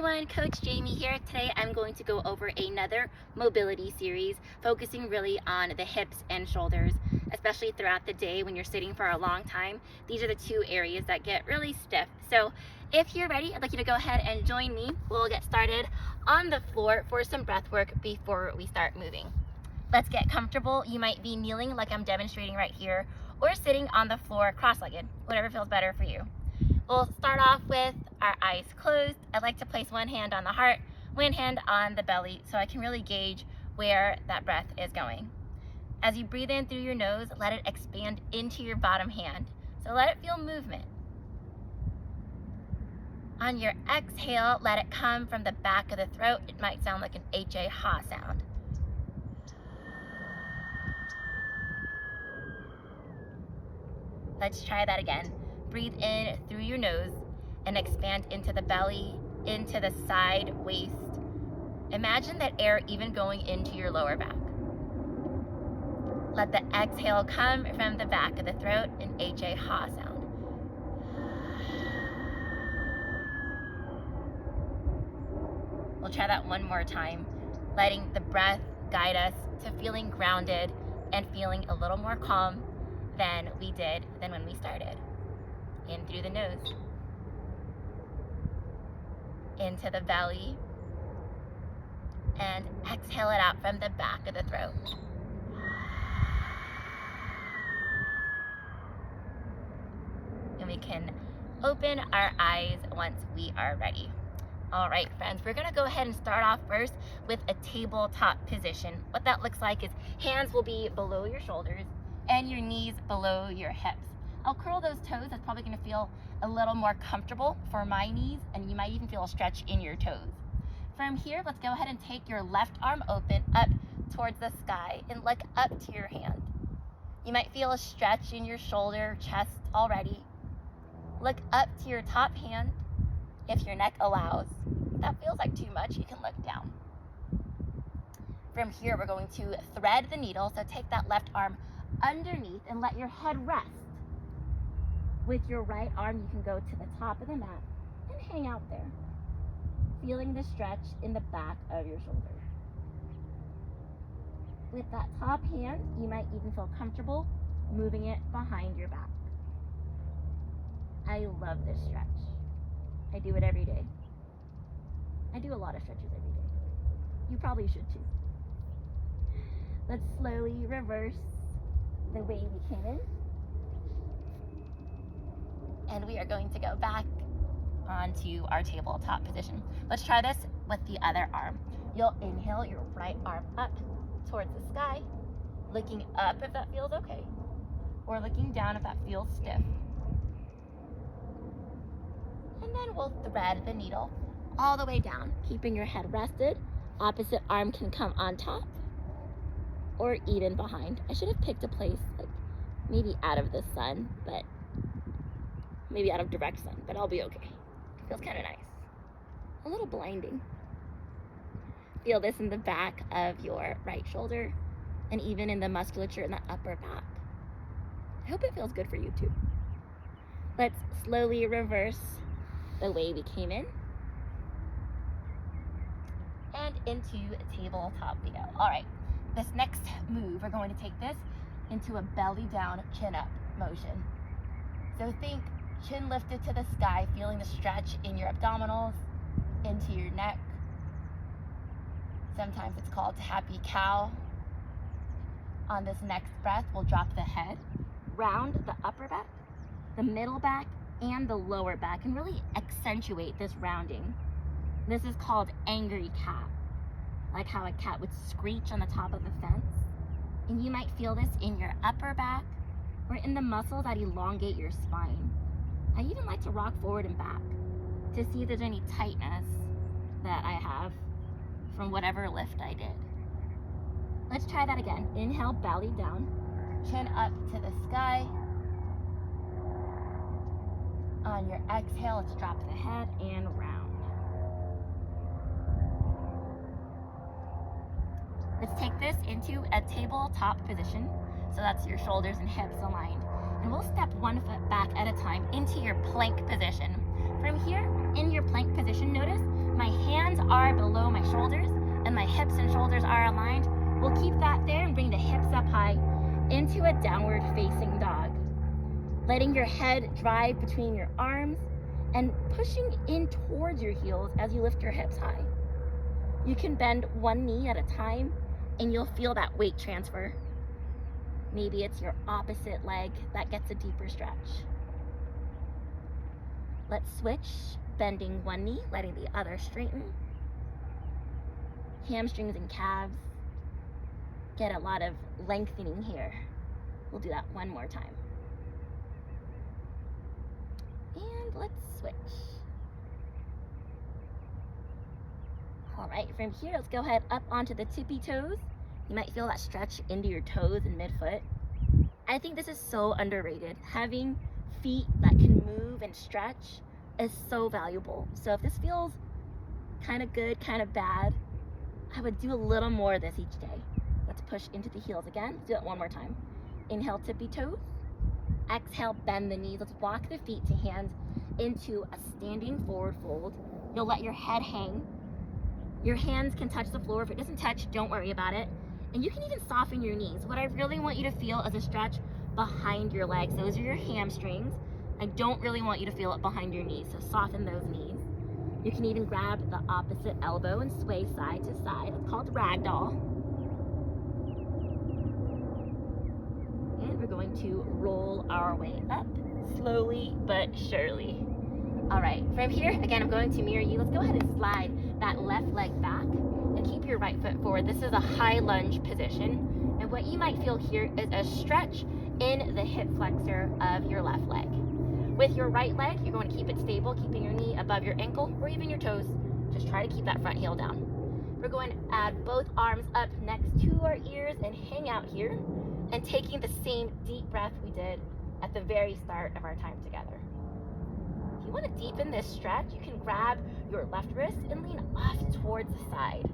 everyone, Coach Jamie here. Today I'm going to go over another mobility series focusing really on the hips and shoulders, especially throughout the day when you're sitting for a long time. These are the two areas that get really stiff. So if you're ready, I'd like you to go ahead and join me. We'll get started on the floor for some breath work before we start moving. Let's get comfortable. You might be kneeling like I'm demonstrating right here, or sitting on the floor cross-legged, whatever feels better for you. We'll start off with our eyes closed. I'd like to place one hand on the heart, one hand on the belly, so I can really gauge where that breath is going. As you breathe in through your nose, let it expand into your bottom hand. So let it feel movement. On your exhale, let it come from the back of the throat. It might sound like an H-A ha sound. Let's try that again. Breathe in through your nose and expand into the belly, into the side waist. Imagine that air even going into your lower back. Let the exhale come from the back of the throat, an H-A ha sound. We'll try that one more time, letting the breath guide us to feeling grounded and feeling a little more calm than we did when we started. In through the nose, into the belly, and exhale it out from the back of the throat. And we can open our eyes once we are ready. All right, friends, we're gonna go ahead and start off first with a tabletop position. What that looks like is hands will be below your shoulders and your knees below your hips. I'll curl those toes. That's probably gonna feel a little more comfortable for my knees, and you might even feel a stretch in your toes. From here, let's go ahead and take your left arm open up towards the sky and look up to your hand. You might feel a stretch in your shoulder, chest already. Look up to your top hand if your neck allows. If that feels like too much, you can look down. From here, we're going to thread the needle, so take that left arm underneath and let your head rest. With your right arm, you can go to the top of the mat and hang out there, feeling the stretch in the back of your shoulder. With that top hand, you might even feel comfortable moving it behind your back. I love this stretch. I do it every day. I do a lot of stretches every day. You probably should too. Let's slowly reverse the way we came in. And we are going to go back onto our tabletop position. Let's try this with the other arm. You'll inhale your right arm up towards the sky, looking up if that feels okay, or looking down if that feels stiff. And then we'll thread the needle all the way down, keeping your head rested. Opposite arm can come on top or even behind. I should have picked a place like maybe out of the sun, but maybe out of direct sun, but I'll be okay. It feels kind of nice. A little blinding. Feel this in the back of your right shoulder and even in the musculature in the upper back. I hope it feels good for you too. Let's slowly reverse the way we came in. And into tabletop we go. All right, this next move, we're going to take this into a belly down, chin up motion. So think chin lifted to the sky, feeling the stretch in your abdominals, into your neck. Sometimes it's called happy cow. On this next breath, we'll drop the head, round the upper back, the middle back, and the lower back, and really accentuate this rounding. This is called angry cat, like how a cat would screech on the top of a fence. And you might feel this in your upper back or in the muscles that elongate your spine. I even like to rock forward and back to see if there's any tightness that I have from whatever lift I did. Let's try that again. Inhale, belly down, chin up to the sky. On your exhale, let's drop the head and round. Let's take this into a tabletop position. So that's your shoulders and hips aligned. And we'll step one foot back at a time into your plank position. From here, in your plank position, notice my are below my shoulders and my hips and shoulders are aligned, we'll keep that there and bring the hips up high into a downward facing dog. Letting your head drive between your arms and pushing in towards your heels as you lift your hips high. You can bend one knee at a time and you'll feel that weight transfer. Maybe it's your opposite leg that gets a deeper stretch. Let's switch, bending one knee, letting the other straighten. Hamstrings and calves get a lot of lengthening here. We'll do that one more time. And let's switch. All right, from here, let's go ahead up onto the tippy toes. You might feel that stretch into your toes and midfoot. I think this is so underrated. Having feet that can move and stretch is so valuable. So if this feels kind of good, kind of bad, I would do a little more of this each day. Let's push into the heels again. Let's do it one more time. Inhale, tippy toes. Exhale, bend the knees. Let's walk the feet to hands into a standing forward fold. You'll let your head hang. Your hands can touch the floor. If it doesn't touch, don't worry about it. And you can even soften your knees. What I really want you to feel is a stretch behind your legs. Those are your hamstrings. I don't really want you to feel it behind your knees, so soften those knees. You can even grab the opposite elbow and sway side to side. It's called ragdoll. And we're going to roll our way up, slowly but surely. All right, from here, again, I'm going to mirror you. Let's go ahead and slide that left leg back and keep your right foot forward. This is a high lunge position. And what you might feel here is a stretch in the hip flexor of your left leg. With your right leg, you're going to keep it stable, keeping your knee above your ankle or even your toes. Just try to keep that front heel down. We're going to add both arms up next to our ears and hang out here, and taking the same deep breath we did at the very start of our time together. If you want to deepen this stretch, you can grab your left wrist and lean off towards the side.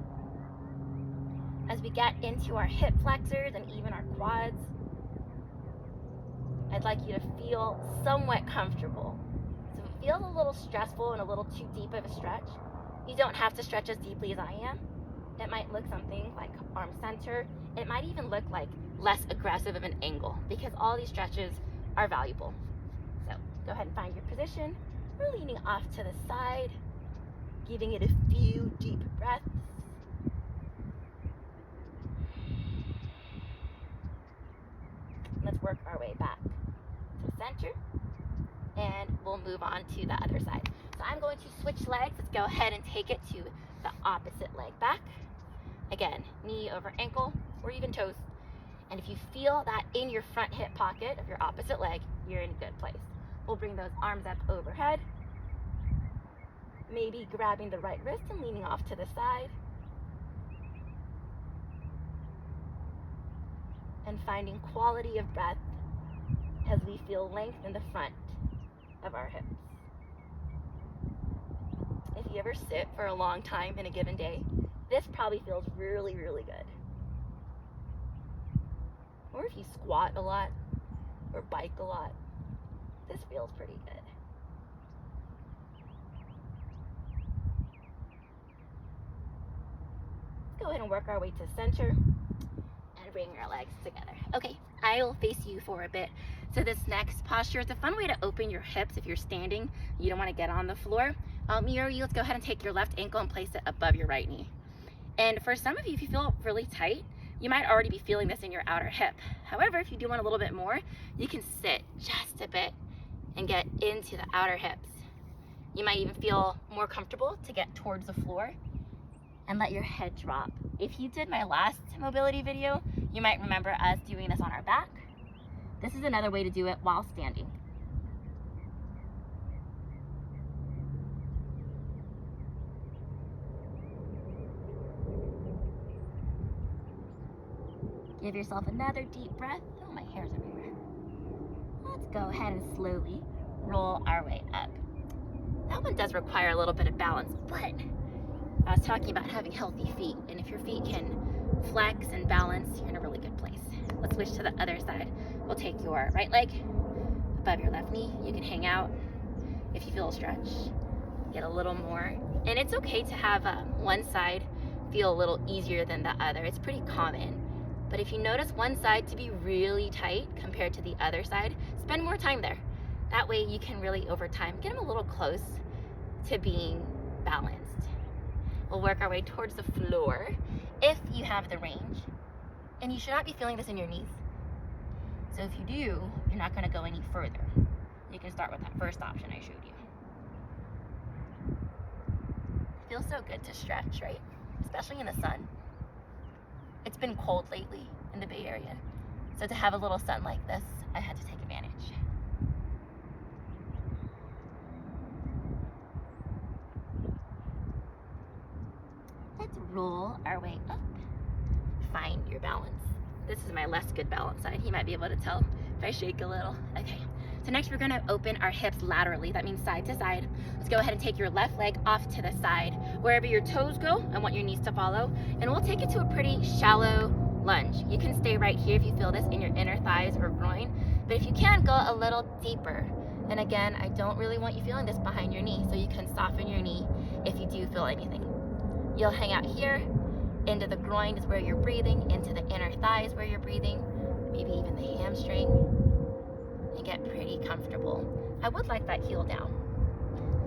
As we get into our hip flexors and even our quads, I'd like you to feel somewhat comfortable. So if it feels a little stressful and a little too deep of a stretch, you don't have to stretch as deeply as I am. It might look something like arm center. It might even look like less aggressive of an angle, because all these stretches are valuable. So go ahead and find your position. We're leaning off to the side, giving it a few deep breaths. Let's work our way back to center, and we'll move on to the other side. So I'm going to switch legs. Let's go ahead and take it to the opposite leg back. Again, knee over ankle or even toes. And if you feel that in your front hip pocket of your opposite leg, you're in a good place. We'll bring those arms up overhead, maybe grabbing the right wrist and leaning off to the side. And finding quality of breath as we feel length in the front of our hips. If you ever sit for a long time in a given day, this probably feels really, really good. Or if you squat a lot or bike a lot, this feels pretty good. Let's go ahead and work our way to center and bring our legs together. Okay, I will face you for a bit. So this next posture is a fun way to open your hips if you're standing. You don't want to get on the floor. I'll mirror you. Let's go ahead and take your left ankle and place it above your right knee. And for some of you, if you feel really tight, you might already be feeling this in your outer hip. However, if you do want a little bit more, you can sit just a bit and get into the outer hips. You might even feel more comfortable to get towards the floor and let your head drop. If you did my last mobility video, you might remember us doing this on our back. This is another way to do it while standing. Give yourself another deep breath. Oh, my hair's everywhere. Let's go ahead and slowly roll our way up. That one does require a little bit of balance, but I was talking about having healthy feet, and if your feet can flex and balance, you're in a really good place. Let's switch to the other side. We'll take your right leg above your left knee. You can hang out if you feel a stretch. Get a little more. And it's okay to have one side feel a little easier than the other. It's pretty common. But if you notice one side to be really tight compared to the other side, spend more time there. That way you can really, over time, get them a little close to being balanced. We'll work our way towards the floor if you have the range. And you should not be feeling this in your knees. So if you do, you're not gonna go any further. You can start with that first option I showed you. Feels so good to stretch, right? Especially in the sun. It's been cold lately in the Bay Area. So to have a little sun like this, I had to take advantage. Let's roll our way up. Find your balance. This is my less good balance side. You might be able to tell if I shake a little. Okay. So next we're gonna open our hips laterally. That means side to side. Let's go ahead and take your left leg off to the side. Wherever your toes go, I want your knees to follow. And we'll take it to a pretty shallow lunge. You can stay right here if you feel this in your inner thighs or groin. But if you can, go a little deeper. And again, I don't really want you feeling this behind your knee. So you can soften your knee if you do feel anything. You'll hang out here. Into the groin is where you're breathing. Into the inner thighs where you're breathing. Maybe even the hamstring. And get pretty comfortable. I would like that heel down.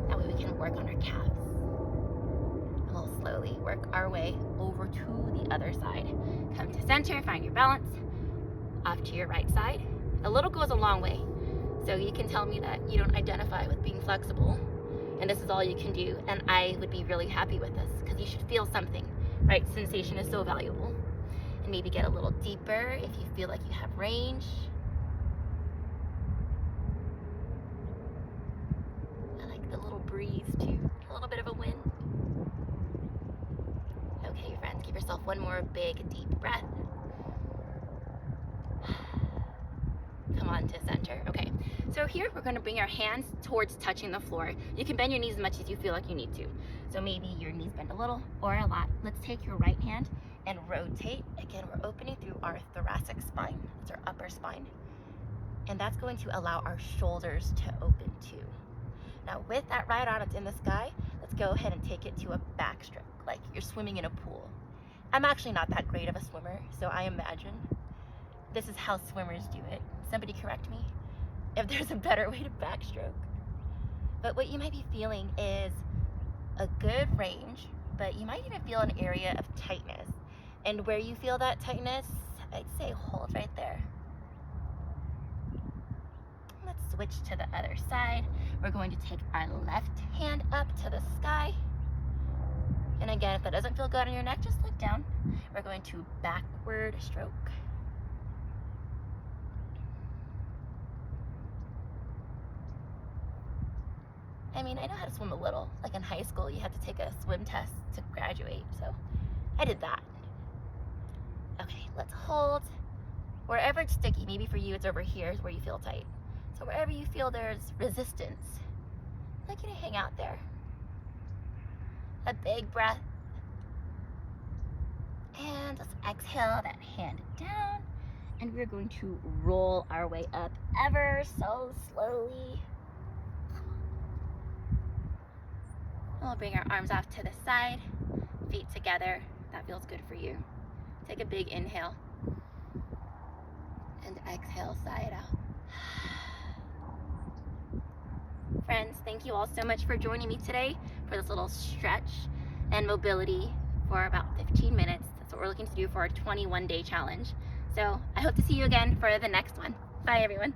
That way we can work on our calves. And we'll slowly work our way over to the other side. Come to center, find your balance. Off to your right side. A little goes a long way. So you can tell me that you don't identify with being flexible. And this is all you can do. And I would be really happy with this because you should feel something, right? Sensation is so valuable. And maybe get a little deeper if you feel like you have range. The little breeze too, a little bit of a wind. Okay, friends, give yourself one more big, deep breath. Come on to center. Okay, so here we're gonna bring our hands towards touching the floor. You can bend your knees as much as you feel like you need to. So maybe your knees bend a little or a lot. Let's take your right hand and rotate. Again, we're opening through our thoracic spine. It's our upper spine. And that's going to allow our shoulders to open too. Now with that right arm that's in the sky, let's go ahead and take it to a backstroke, like you're swimming in a pool. I'm actually not that great of a swimmer, so I imagine this is how swimmers do it. Somebody correct me if there's a better way to backstroke. But what you might be feeling is a good range, but you might even feel an area of tightness. And where you feel that tightness, I'd say hold right there. Let's switch to the other side. We're going to take our left hand up to the sky. And again, if that doesn't feel good on your neck, just look down. We're going to backward stroke. I mean, I know how to swim a little. Like in high school, you had to take a swim test to graduate, so I did that. Okay, let's hold. Wherever it's sticky, maybe for you it's over here is where you feel tight. So wherever you feel there's resistance, I'd like you to hang out there. A big breath. And let's exhale that hand down. And we're going to roll our way up ever so slowly. We'll bring our arms off to the side, feet together. That feels good for you. Take a big inhale. And exhale, sigh it out. Friends, thank you all so much for joining me today for this little stretch and mobility for about 15 minutes. That's what we're looking to do for our 21-day challenge. So I hope to see you again for the next one. Bye, everyone.